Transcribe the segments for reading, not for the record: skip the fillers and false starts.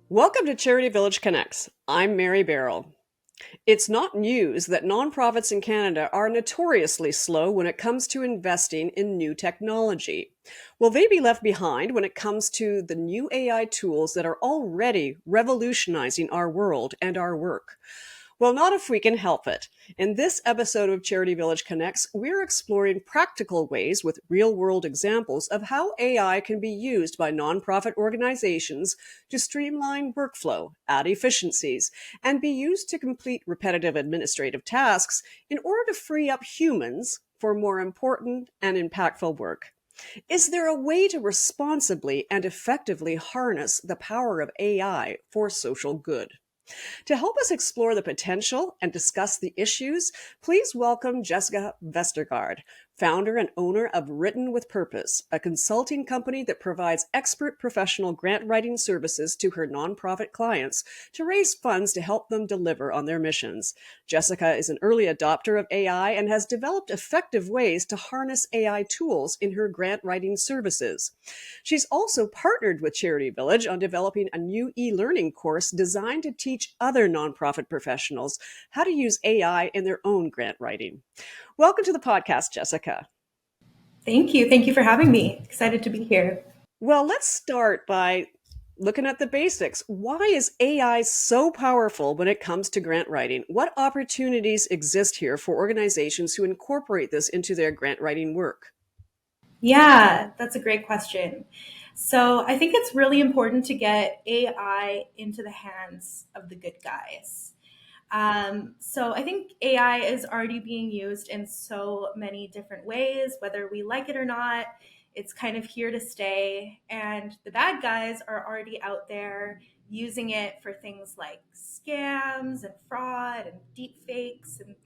Welcome to Charity Village Connects. I'm Mary Barrell. It's not news that nonprofits in Canada are notoriously slow when it comes to investing in new technology. Will they be left behind when it comes to the new AI tools that are already revolutionizing our world and our work? Well, not if we can help it. In this episode of Charity Village Connects, we're exploring practical ways with real world examples of how AI can be used by nonprofit organizations to streamline workflow, add efficiencies, and be used to complete repetitive administrative tasks in order to free up humans for more important and impactful work. Is there a way to responsibly and effectively harness the power of AI for social good? To help us explore the potential and discuss the issues, please welcome Jessica Vestergaard, founder and owner of Written with Purpose, a consulting company that provides expert professional grant writing services to her nonprofit clients to raise funds to help them deliver on their missions. Jessica is an early adopter of AI and has developed effective ways to harness AI tools in her grant writing services. She's also partnered with Charity Village on developing a new e-learning course designed to teach other nonprofit professionals how to use AI in their own grant writing. Welcome to the podcast, Jessica. Thank you. Thank you for having me. Excited to be here. Well, let's start by looking at the basics. Why is AI so powerful when it comes to grant writing? What opportunities exist here for organizations who incorporate this into their grant writing work? Yeah, that's a great question. So I think it's really important to get AI into the hands of the good guys. So I think AI is already being used in so many different ways, whether we like it or not. It's kind of here to stay. And the bad guys are already out there using it for things like scams and fraud and deep fakes and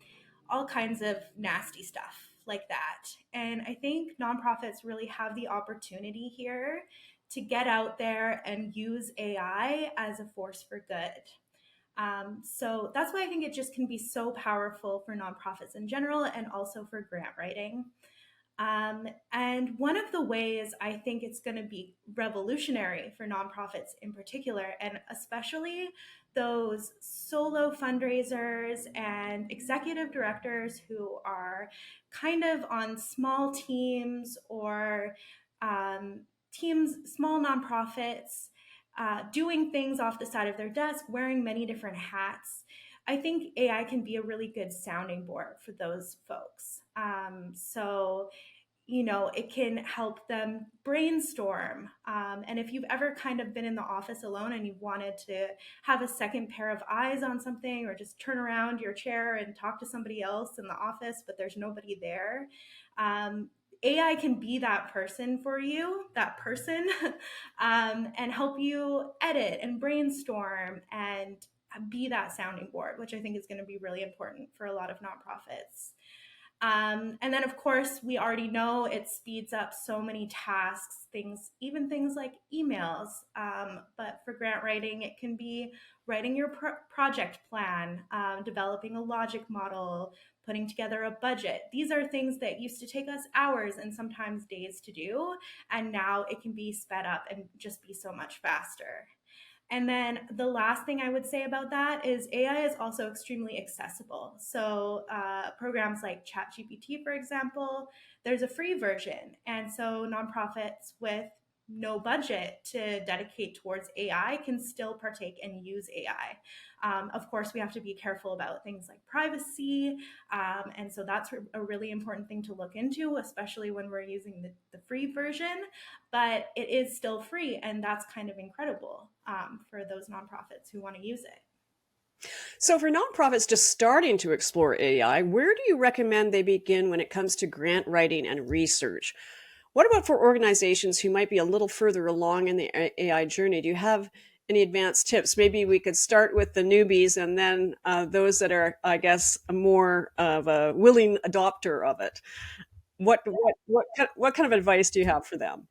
all kinds of nasty stuff like that. And I think nonprofits really have the opportunity here to get out there and use AI as a force for good. So that's why I think it just can be so powerful for nonprofits in general and also for grant writing. And one of the ways I think it's going to be revolutionary for nonprofits in particular, and especially those solo fundraisers and executive directors who are kind of on small teams or small nonprofits, doing things off the side of their desk, wearing many different hats. I think AI can be a really good sounding board for those folks. It can help them brainstorm. And if you've ever kind of been in the office alone and you've wanted to have a second pair of eyes on something or just turn around your chair and talk to somebody else in the office, but there's nobody there, AI can be that person for you, that person, and help you edit and brainstorm and be that sounding board, which I think is going to be really important for a lot of nonprofits. And then, of course, we already know it speeds up so many tasks, even things like emails. But for grant writing, it can be writing your project plan, developing a logic model, putting together a budget. These are things that used to take us hours and sometimes days to do. And now it can be sped up and just be so much faster. And then the last thing I would say about that is AI is also extremely accessible. So programs like ChatGPT, for example, there's a free version. And so nonprofits with no budget to dedicate towards AI can still partake and use AI. Of course, we have to be careful about things like privacy. And so that's a really important thing to look into, especially when we're using the free version. But it is still free, and that's kind of incredible for those nonprofits who want to use it. So, for nonprofits just starting to explore AI, where do you recommend they begin when it comes to grant writing and research? What about for organizations who might be a little further along in the AI journey? Do you have any advanced tips? Maybe we could start with the newbies and then those that are, I guess, more of a willing adopter of it. What kind of advice do you have for them?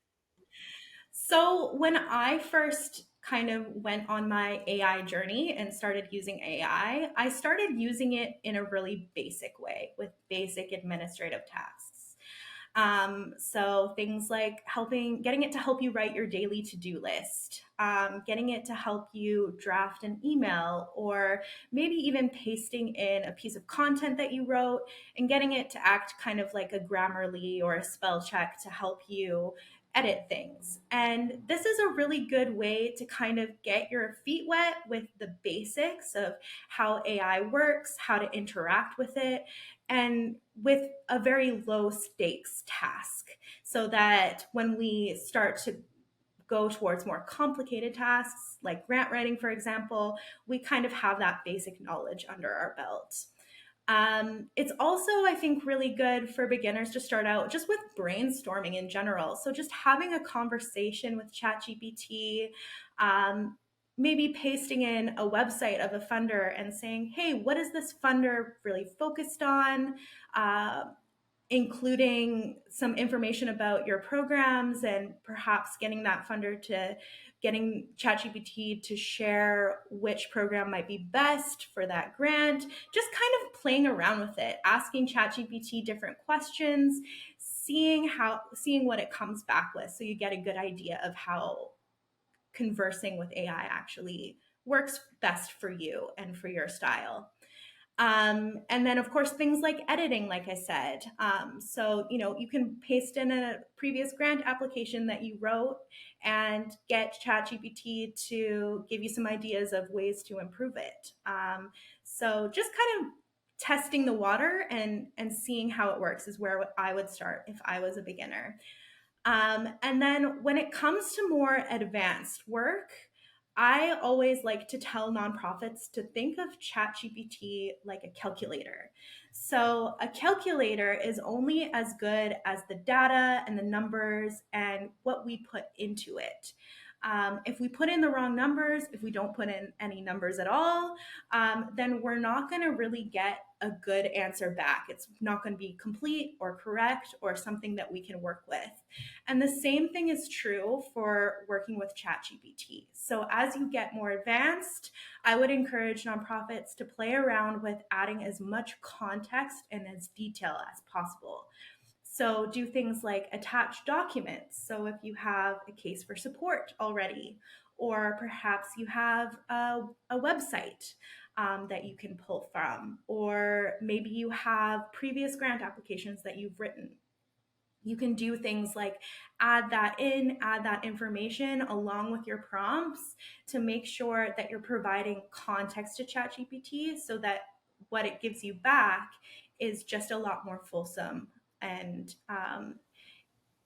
So when I first kind of went on my AI journey and started using I started using it in a really basic way with basic administrative tasks. So things like getting it to help you write your daily to-do list, getting it to help you draft an email, or maybe even pasting in a piece of content that you wrote and getting it to act kind of like a Grammarly or a spell check to help you edit things. And this is a really good way to kind of get your feet wet with the basics of how AI works, how to interact with it, and with a very low stakes task, so that when we start to go towards more complicated tasks like grant writing, for example, we kind of have that basic knowledge under our belt. It's also, I think, really good for beginners to start out just with brainstorming in general. So just having a conversation with ChatGPT, um, maybe pasting in a website of a funder and saying, hey, what is this funder really focused on? Uh, Including some information about your programs, and perhaps getting ChatGPT to share which program might be best for that grant. Just kind of playing around with it, asking ChatGPT different questions, seeing what it comes back with, so you get a good idea of how conversing with AI actually works best for you and for your style. And then, of course, things like editing, like I said. So, you can paste in a previous grant application that you wrote and get ChatGPT to give you some ideas of ways to improve it. So, just kind of testing the water and seeing how it works is where I would start if I was a beginner. And then when it comes to more advanced work, I always like to tell nonprofits to think of ChatGPT like a calculator. So, a calculator is only as good as the data and the numbers and what we put into it. If we put in the wrong numbers, if we don't put in any numbers at all, then we're not going to really get a good answer back. It's not going to be complete or correct or something that we can work with. And the same thing is true for working with ChatGPT. So as you get more advanced, I would encourage nonprofits to play around with adding as much context and as detail as possible. So do things like attach documents. So if you have a case for support already, or perhaps you have a website that you can pull from, or maybe you have previous grant applications that you've written, you can do things like add that information along with your prompts to make sure that you're providing context to ChatGPT, so that what it gives you back is just a lot more fulsome, and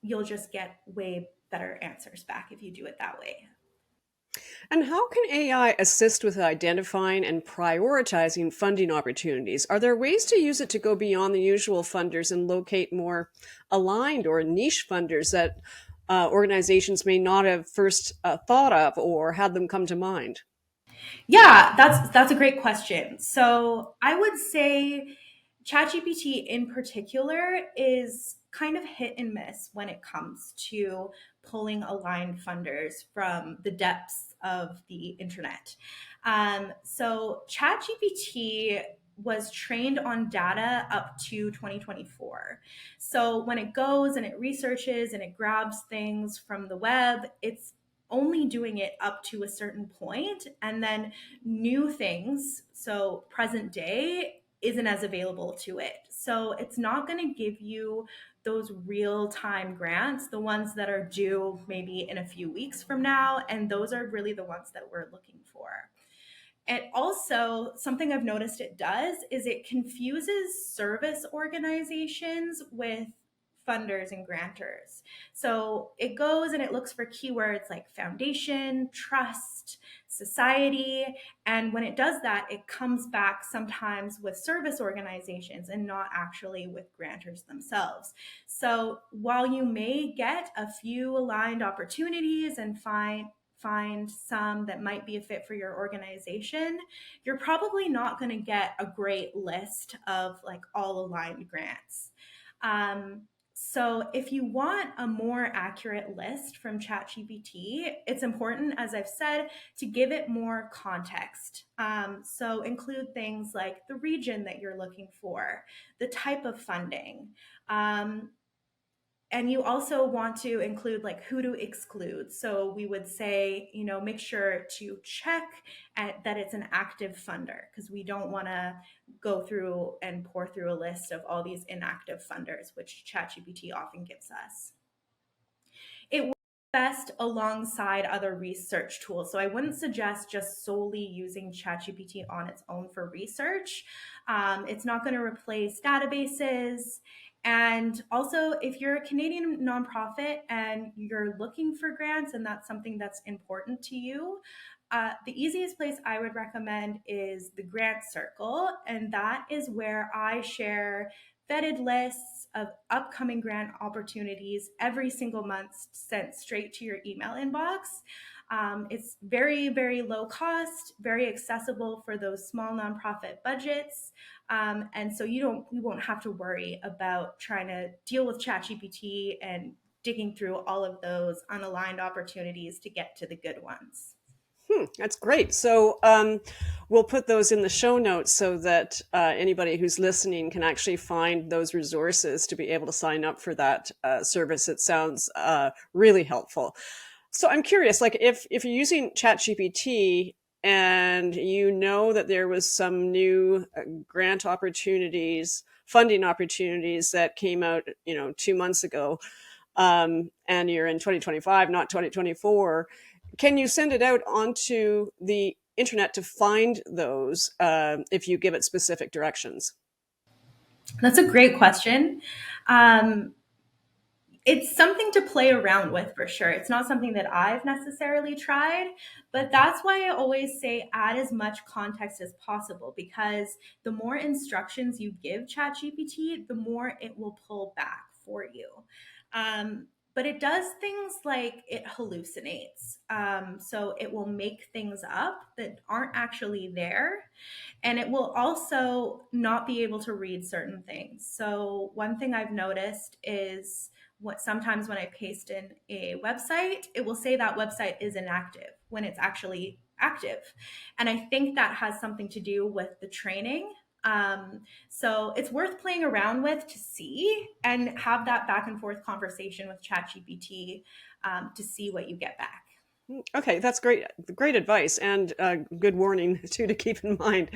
you'll just get way better answers back if you do it that way. And how can AI assist with identifying and prioritizing funding opportunities? Are there ways to use it to go beyond the usual funders and locate more aligned or niche funders that organizations may not have first thought of or had them come to mind? Yeah, that's a great question. So I would say ChatGPT in particular is kind of hit and miss when it comes to pulling aligned funders from the depths of the internet. So ChatGPT was trained on data up to 2024. So when it goes and it researches and it grabs things from the web, it's only doing it up to a certain point, and then new things, so present day, isn't as available to it. So it's not going to give you those real time grants, the ones that are due maybe in a few weeks from now. And those are really the ones that we're looking for. And also, something I've noticed it does is it confuses service organizations with funders and grantors. So it goes and it looks for keywords like foundation, trust, society. And when it does that, it comes back sometimes with service organizations and not actually with grantors themselves. So while you may get a few aligned opportunities and find some that might be a fit for your organization, you're probably not going to get a great list of like all aligned grants. Um, so if you want a more accurate list from ChatGPT, it's important, as I've said, to give it more context. So include things like the region that you're looking for, the type of funding, um, And you also want to include like who to exclude. So we would say, make sure to check that it's an active funder, because we don't want to go through and pour through a list of all these inactive funders, which ChatGPT often gives us. It works best alongside other research tools. So I wouldn't suggest just solely using ChatGPT on its own for research. It's not going to replace databases. And also, if you're a Canadian nonprofit and you're looking for grants and that's something that's important to you, the easiest place I would recommend is the Grant Circle. And that is where I share vetted lists of upcoming grant opportunities every single month sent straight to your email inbox. It's very, very low cost, very accessible for those small nonprofit budgets. And so you won't have to worry about trying to deal with ChatGPT and digging through all of those unaligned opportunities to get to the good ones. That's great. So we'll put those in the show notes so that anybody who's listening can actually find those resources to be able to sign up for that service. It sounds really helpful. So I'm curious, like if you're using ChatGPT and you know that there was some new grant opportunities, funding opportunities that came out, 2 months ago, and you're in 2025, not 2024, can you send it out onto the internet to find those if you give it specific directions? That's a great question. Um, it's something to play around with for sure. It's not something that I've necessarily tried, but that's why I always say add as much context as possible, because the more instructions you give ChatGPT, the more it will pull back for you. But it does things like it hallucinates. So it will make things up that aren't actually there, and it will also not be able to read certain things. So one thing I've noticed is what sometimes when I paste in a website, it will say that website is inactive when it's actually active. And I think that has something to do with the training. So it's worth playing around with to see and have that back and forth conversation with ChatGPT to see what you get back. Okay, that's great. Great advice and good warning too to keep in mind.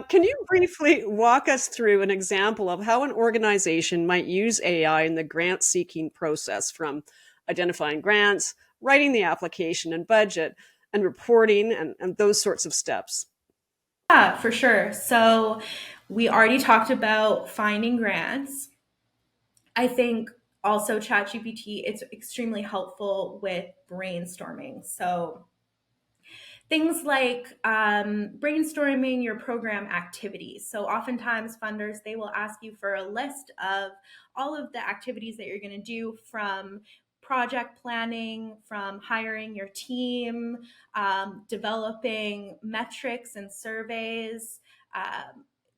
Can you briefly walk us through an example of how an organization might use AI in the grant seeking process, from identifying grants, writing the application and budget, and reporting, and those sorts of steps? Yeah, for sure. So we already talked about finding grants. I think also ChatGPT, it's extremely helpful with brainstorming. So things like brainstorming your program activities. So oftentimes funders, they will ask you for a list of all of the activities that you're going to do, from project planning, from hiring your team, developing metrics and surveys,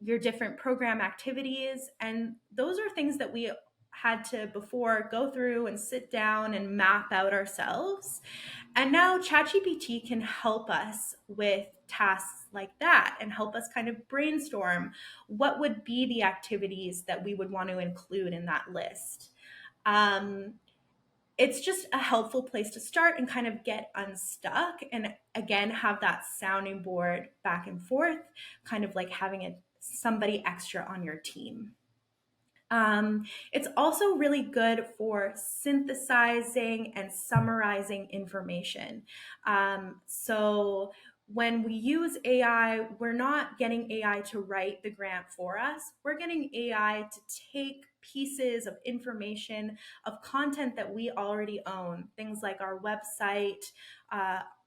your different program activities. And those are things that we had to before go through and sit down and map out ourselves. And now ChatGPT can help us with tasks like that and help us kind of brainstorm what would be the activities that we would want to include in that list. Um, it's just a helpful place to start and kind of get unstuck, and again have that sounding board back and forth, kind of like having somebody extra on your team. It's also really good for synthesizing and summarizing information. So when we use AI, we're not getting AI to write the grant for us. We're getting AI to take pieces of information, of content that we already own, things like our website,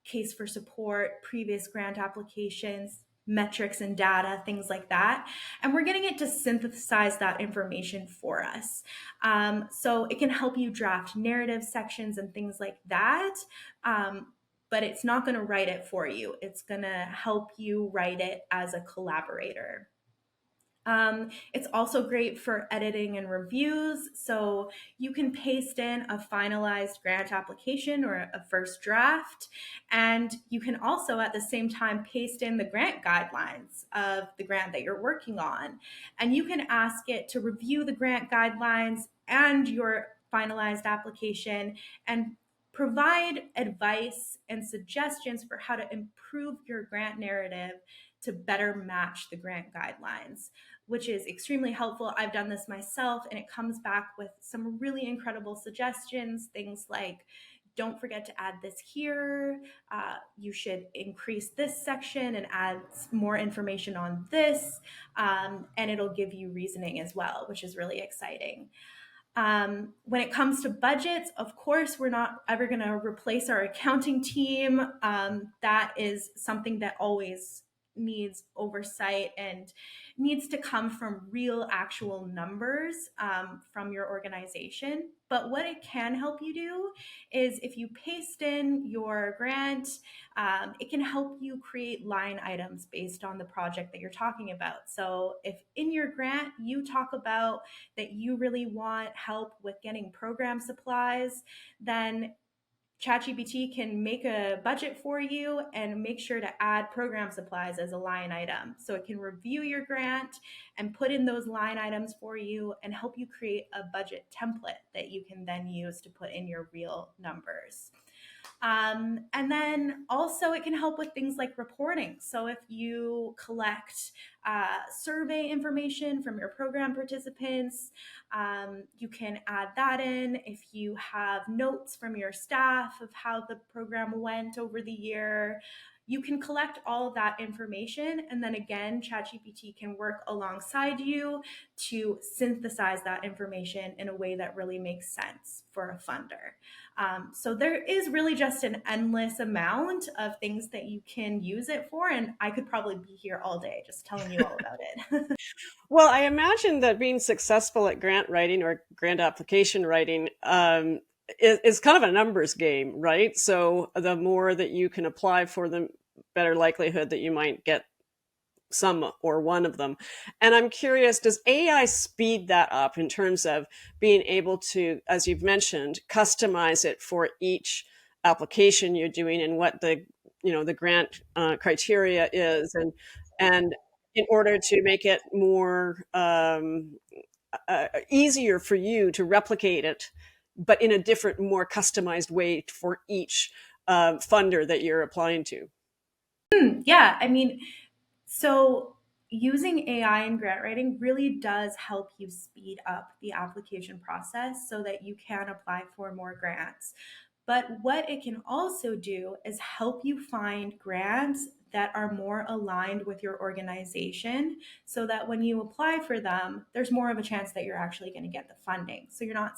case for support, previous grant applications, metrics and data, things like that. And we're getting it to synthesize that information for us. So it can help you draft narrative sections and things like that. But it's not going to write it for you. It's going to help you write it as a collaborator. It's also great for editing and reviews. So you can paste in a finalized grant application or a first draft. And you can also at the same time paste in the grant guidelines of the grant that you're working on. And you can ask it to review the grant guidelines and your finalized application and provide advice and suggestions for how to improve your grant narrative to better match the grant guidelines, which is extremely helpful. I've done this myself, and it comes back with some really incredible suggestions, things like, don't forget to add this here. You should increase this section and add more information on this. And it'll give you reasoning as well, which is really exciting. When it comes to budgets, of course, we're not ever going to replace our accounting team. That is something that always needs oversight and needs to come from real, actual numbers from your organization. But what it can help you do is if you paste in your grant, it can help you create line items based on the project that you're talking about. So if in your grant you talk about that you really want help with getting program supplies, then ChatGPT can make a budget for you and make sure to add program supplies as a line item. So it can review your grant and put in those line items for you and help you create a budget template that you can then use to put in your real numbers. And then also it can help with things like reporting. So if you collect survey information from your program participants, you can add that in. If you have notes from your staff of how the program went over the year, you can collect all of that information, and then again, ChatGPT can work alongside you to synthesize that information in a way that really makes sense for a funder. So there is really just an endless amount of things that you can use it for, and I could probably be here all day just telling you all about it. Well, I imagine that being successful at grant writing or grant application writing is kind of a numbers game, right? So the more that you can apply for, the better likelihood that you might get some or one of them. And I'm curious, does AI speed that up in terms of being able to, as you've mentioned, customize it for each application you're doing and what the the grant criteria is, and in order to make it more easier for you to replicate it, but in a different, more customized way for each funder that you're applying to? Yeah, I mean, so using AI in grant writing really does help you speed up the application process so that you can apply for more grants. But what it can also do is help you find grants that are more aligned with your organization so that when you apply for them, there's more of a chance that you're actually going to get the funding. So you're not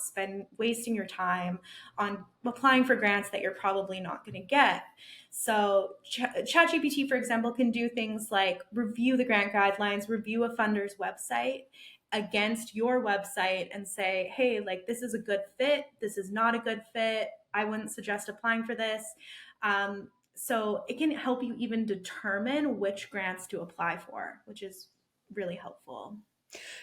wasting your time on applying for grants that you're probably not going to get. So ChatGPT, for example, can do things like review the grant guidelines, review a funder's website against your website and say, hey, like this is a good fit, this is not a good fit, I wouldn't suggest applying for this. So it can help you even determine which grants to apply for, which is really helpful.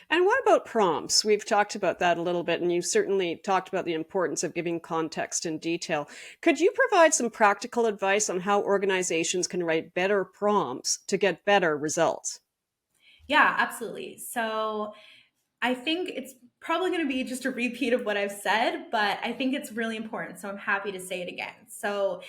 And what about prompts? We've talked about that a little bit, and you certainly talked about the importance of giving context and detail. Could you provide some practical advice on how organizations can write better prompts to get better results? Yeah, absolutely. So I think it's probably going to be just a repeat of what I've said, but I think it's really important. So I'm happy to say it again. So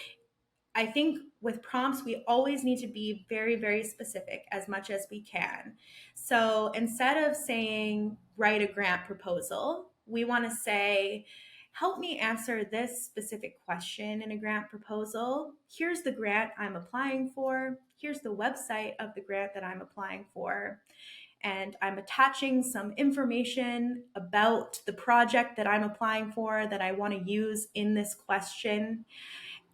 I think with prompts, we always need to be very, very specific as much as we can. So instead of saying, write a grant proposal, we want to say, help me answer this specific question in a grant proposal. Here's the grant I'm applying for. Here's the website of the grant that I'm applying for. And I'm attaching some information about the project that I'm applying for that I want to use in this question.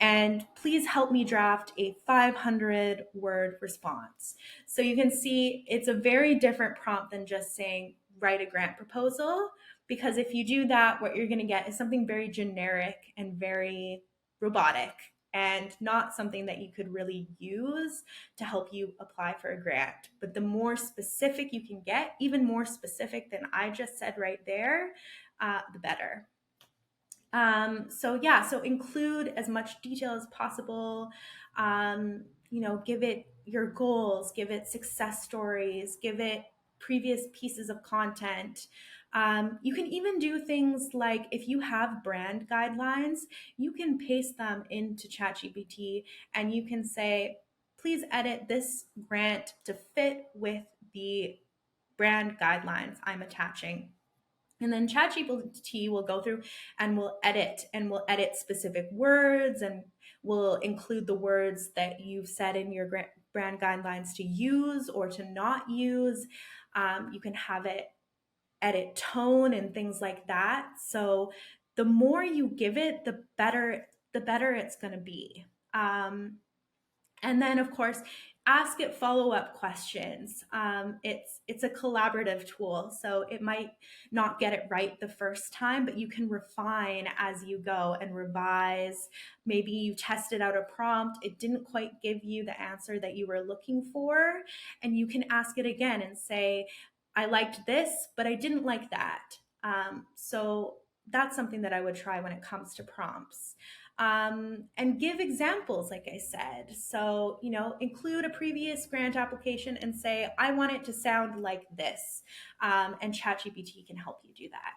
And please help me draft a 500-word response. So you can see it's a very different prompt than just saying, write a grant proposal, because if you do that, what you're going to get is something very generic and very robotic and not something that you could really use to help you apply for a grant. But the more specific you can get, even more specific than I just said right there, the better. So include as much detail as possible. Give it your goals, give it success stories, give it previous pieces of content. You can even do things like if you have brand guidelines, you can paste them into ChatGPT and you can say, please edit this grant to fit with the brand guidelines I'm attaching. And then ChatGPT will go through and will edit specific words and will include the words that you've said in your brand guidelines to use or to not use. You can have it edit tone and things like that. So the more you give it, the better it's going to be. And then, of course, ask it follow-up questions. It's a collaborative tool, so it might not get it right the first time, but you can refine as you go and revise. Maybe you tested out a prompt, it didn't quite give you the answer that you were looking for, and you can ask it again and say, I liked this, but I didn't like that. So that's something that I would try when it comes to prompts. And give examples, like I said. So, include a previous grant application and say, I want it to sound like this. And ChatGPT can help you do that.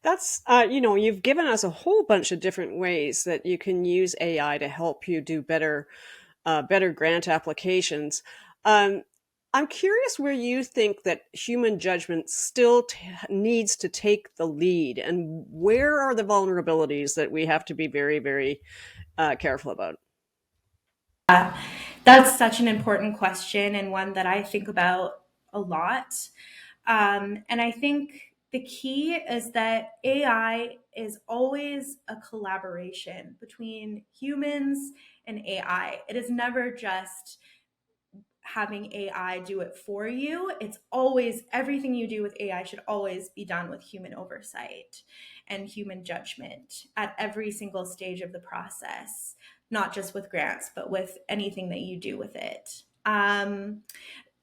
That's, you've given us a whole bunch of different ways that you can use AI to help you do better grant applications. Um, I'm curious where you think that human judgment still needs to take the lead, and where are the vulnerabilities that we have to be very, very careful about? That's such an important question and one that I think about a lot. And I think the key is that AI is always a collaboration between humans and AI. It is never just having AI do it for you. It's always everything you do with AI should always be done with human oversight and human judgment at every single stage of the process, not just with grants, but with anything that you do with it.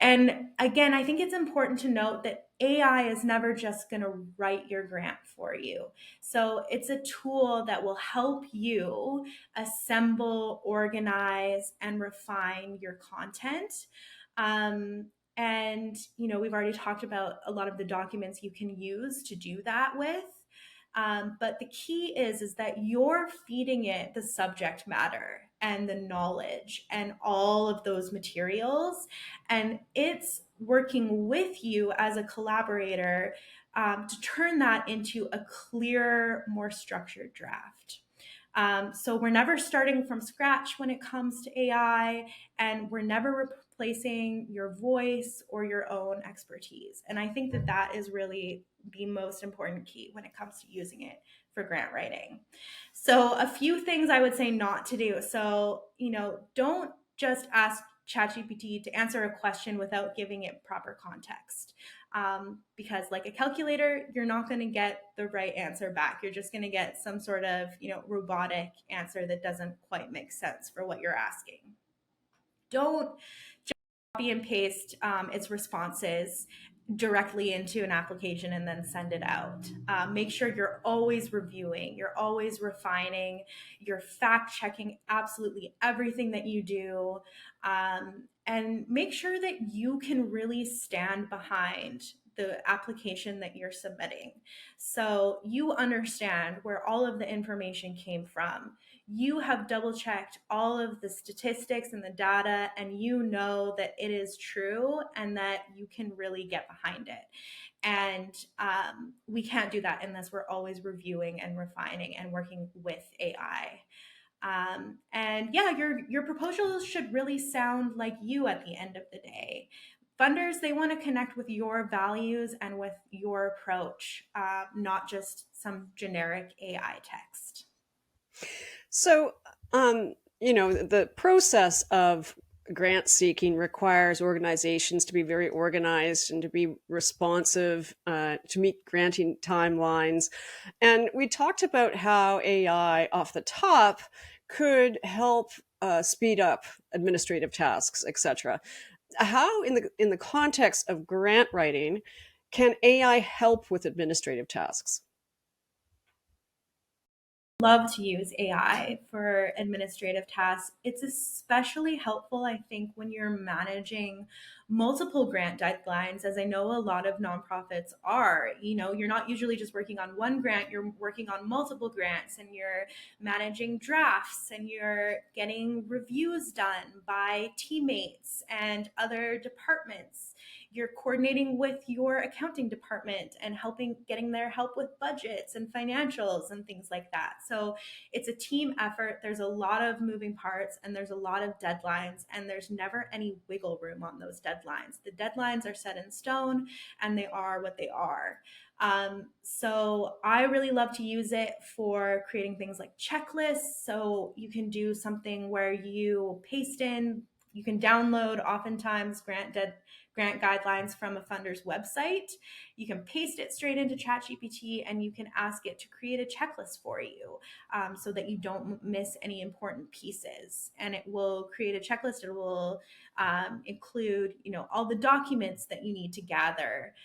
And again, I think it's important to note that AI is never just going to write your grant for you. So it's a tool that will help you assemble, organize, and refine your content. Um, and, we've already talked about a lot of the documents you can use to do that with. But the key is that you're feeding it the subject matter and the knowledge and all of those materials, and it's working with you as a collaborator to turn that into a clear, more structured draft. So we're never starting from scratch when it comes to AI, and we're never replacing your voice or your own expertise. And I think that that is really the most important key when it comes to using it for grant writing. So a few things I would say not to do. So, don't just ask ChatGPT to answer a question without giving it proper context. Because like a calculator, you're not going to get the right answer back. You're just going to get some sort of, robotic answer that doesn't quite make sense for what you're asking. Don't just copy and paste its responses directly into an application and then send it out. Make sure you're always reviewing, you're always refining, you're fact checking absolutely everything that you do. And make sure that you can really stand behind the application that you're submitting. So you understand where all of the information came from. You have double checked all of the statistics and the data, and you know that it is true and that you can really get behind it. And we can't do that unless we're always reviewing and refining and working with AI. And yeah, your proposals should really sound like you at the end of the day. Funders, they want to connect with your values and with your approach, not just some generic AI text. So, the process of grant seeking requires organizations to be very organized and to be responsive to meet granting timelines. And we talked about how AI off the top could help speed up administrative tasks, etc. How, in the context of grant writing, can AI help with administrative tasks? love to use AI for administrative tasks. It's especially helpful, I think, when you're managing multiple grant deadlines, as I know a lot of nonprofits are. You know, you're not usually just working on one grant, you're working on multiple grants, and you're managing drafts, and you're getting reviews done by teammates and other departments. You're coordinating with your accounting department and helping getting their help with budgets and financials and things like that. So it's a team effort. There's a lot of moving parts and there's a lot of deadlines, and there's never any wiggle room on those deadlines. The deadlines are set in stone and they are what they are. So I really love to use it for creating things like checklists. So you can do something where you paste in, you can download oftentimes grant guidelines from a funder's website. You can paste it straight into ChatGPT and you can ask it to create a checklist for you, so that you don't miss any important pieces. And it will create a checklist. It will include, you know, all the documents that you need to gather.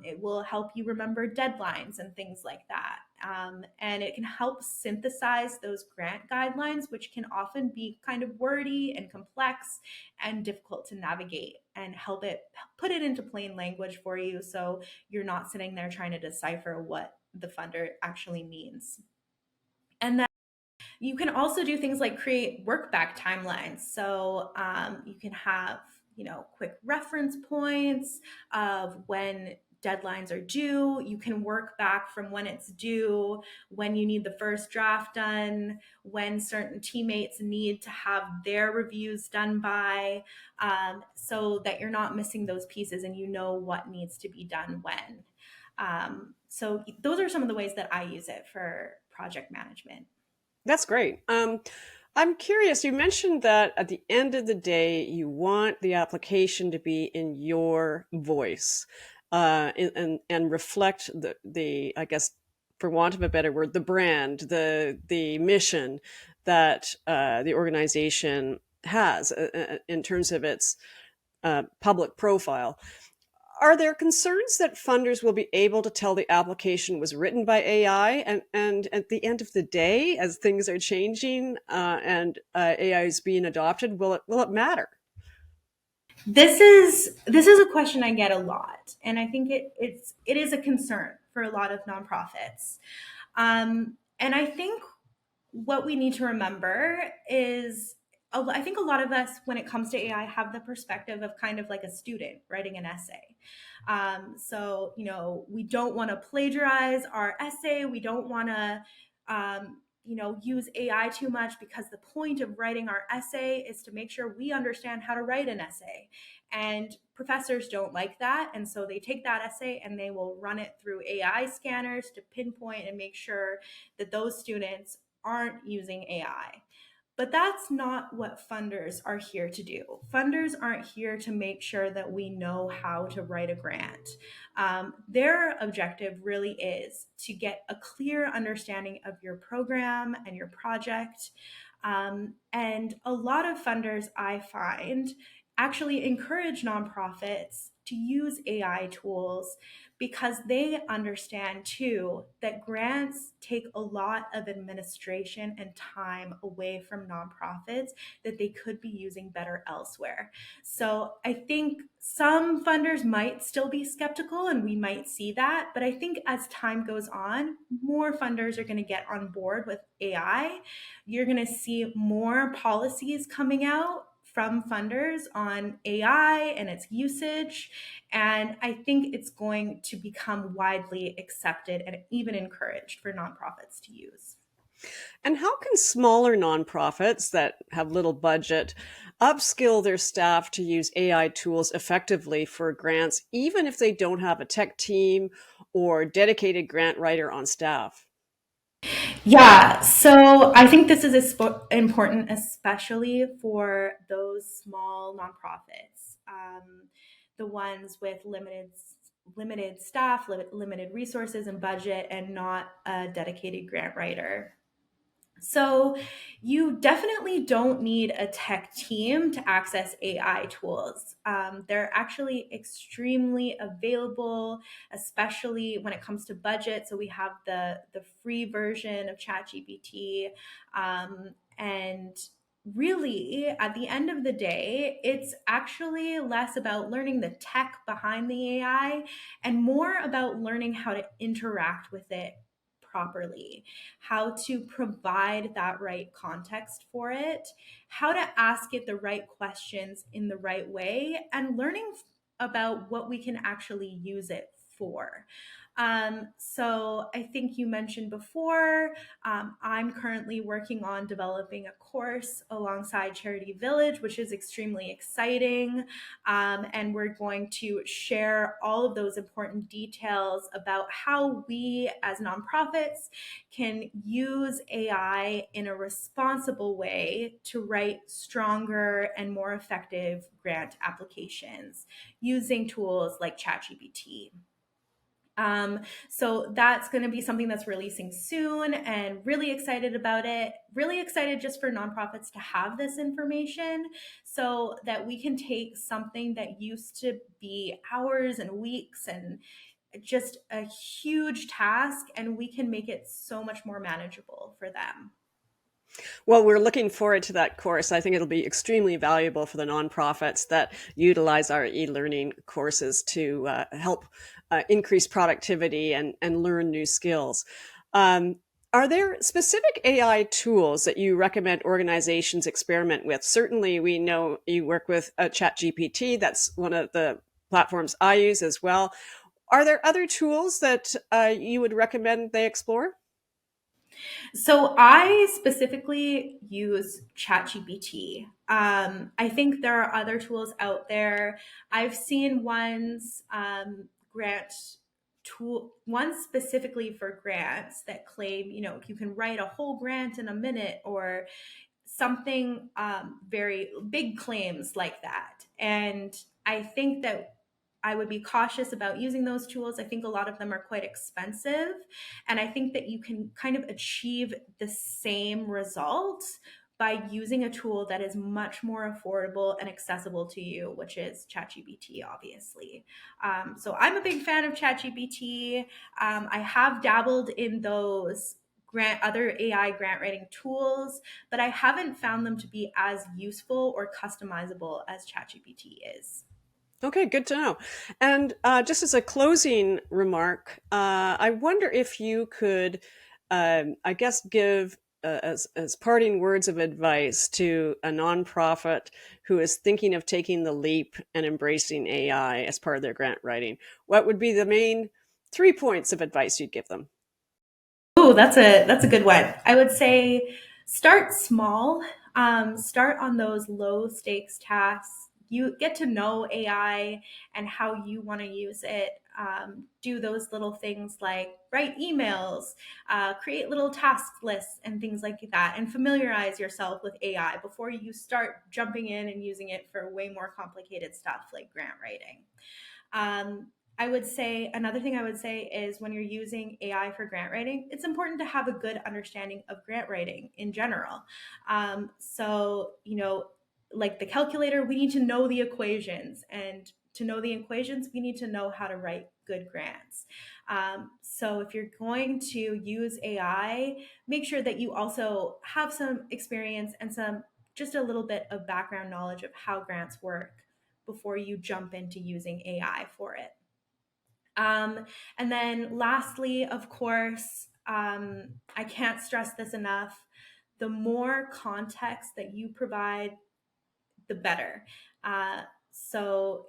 It will help you remember deadlines and things like that. And it can help synthesize those grant guidelines, which can often be kind of wordy and complex and difficult to navigate, and help it put it into plain language for you so you're not sitting there trying to decipher what the funder actually means. And then you can also do things like create work back timelines. So you can have, you know, quick reference points of when deadlines are due. You can work back from when it's due, when you need the first draft done, when certain teammates need to have their reviews done by, so that you're not missing those pieces and you know what needs to be done when. So those are some of the ways that I use it for project management. That's great. I'm curious, you mentioned that at the end of the day, you want the application to be in your voice, and reflect the I guess, for want of a better word, the brand, the mission that the organization has in terms of its public profile. Are there concerns that funders will be able to tell the application was written by AI? And at the end of the day, as things are changing and AI is being adopted, will it matter? This is a question I get a lot, and I think it is a concern for a lot of nonprofits. And I think what we need to remember is, I think a lot of us, when it comes to AI, have the perspective of kind of like a student writing an essay. So, you know, we don't want to plagiarize our essay. We don't want to, you know, use AI too much, because the point of writing our essay is to make sure we understand how to write an essay. And professors don't like that. And so they take that essay and they will run it through AI scanners to pinpoint and make sure that those students aren't using AI. But that's not what funders are here to do. Funders aren't here to make sure that we know how to write a grant. Their objective really is to get a clear understanding of your program and your project. And a lot of funders, I find, actually encourage nonprofits to use AI tools because they understand too that grants take a lot of administration and time away from nonprofits that they could be using better elsewhere. So I think some funders might still be skeptical, and we might see that. But I think as time goes on, more funders are going to get on board with AI. You're going to see more policies coming out from funders on AI and its usage. And I think it's going to become widely accepted and even encouraged for nonprofits to use. And how can smaller nonprofits that have little budget upskill their staff to use AI tools effectively for grants, even if they don't have a tech team or dedicated grant writer on staff? Yeah, so I think this is important, especially for those small nonprofits, the ones with limited staff, limited resources and budget, and not a dedicated grant writer. So, you definitely don't need a tech team to access AI tools. They're actually extremely available, especially when it comes to budget. So, we have the free version of ChatGPT. And really, at the end of the day, it's actually less about learning the tech behind the AI and more about learning how to interact with it properly, how to provide that right context for it, how to ask it the right questions in the right way, and learning about what we can actually use it for. So I think you mentioned before, I'm currently working on developing a course alongside Charity Village, which is extremely exciting. And we're going to share all of those important details about how we as nonprofits can use AI in a responsible way to write stronger and more effective grant applications using tools like ChatGPT. So that's going to be something that's releasing soon, and really excited about it. Really excited just for nonprofits to have this information so that we can take something that used to be hours and weeks and just a huge task, and we can make it so much more manageable for them. Well, we're looking forward to that course. I think it'll be extremely valuable for the nonprofits that utilize our e-learning courses to help increase productivity and learn new skills. Um, are there specific AI tools that you recommend organizations experiment with? Certainly, we know you work with ChatGPT. That's one of the platforms I use as well. Are there other tools that you would recommend they explore? So I specifically use ChatGPT. I think there are other tools out there. I've seen ones grant tool ones specifically for grants that claim, you can write a whole grant in a minute, or something very big claims like that. And I think that I would be cautious about using those tools. I think a lot of them are quite expensive. And I think that you can kind of achieve the same results by using a tool that is much more affordable and accessible to you, which is ChatGPT, obviously. So I'm a big fan of ChatGPT. I have dabbled in those other AI grant writing tools, but I haven't found them to be as useful or customizable as ChatGPT is. Okay, good to know. And just as a closing remark, I wonder if you could, I guess, give as parting words of advice to a nonprofit who is thinking of taking the leap and embracing AI as part of their grant writing. What would be the main 3 points of advice you'd give them? Oh, that's a good one. I would say start small. Start on those low stakes tasks. You get to know AI and how you want to use it. Do those little things like write emails, create little task lists, and things like that, and familiarize yourself with AI before you start jumping in and using it for way more complicated stuff like grant writing. Um, I would say another thing I would say is when you're using AI for grant writing, it's important to have a good understanding of grant writing in general. So, like the calculator, we need to know the equations. And to know the equations, we need to know how to write good grants. So, if you're going to use AI, make sure that you also have some experience and just a little bit of background knowledge of how grants work before you jump into using AI for it. And then lastly, of course, I can't stress this enough. The more context that you provide, the better. So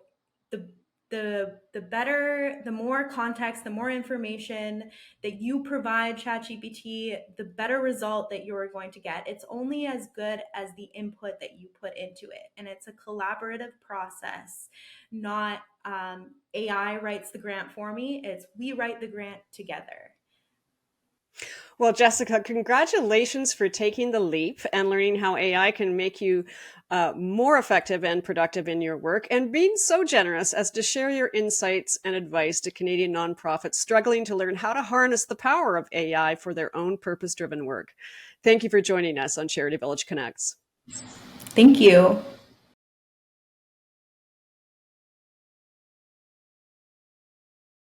the the better, the more context, the more information that you provide ChatGPT, the better result that you're going to get. It's only as good as the input that you put into it, and it's a collaborative process. Not AI writes the grant for me. It's we write the grant together. Well, Jessica, congratulations for taking the leap and learning how AI can make you more effective and productive in your work, and being so generous as to share your insights and advice to Canadian nonprofits struggling to learn how to harness the power of AI for their own purpose driven work. Thank you for joining us on Charity Village Connects. Thank you.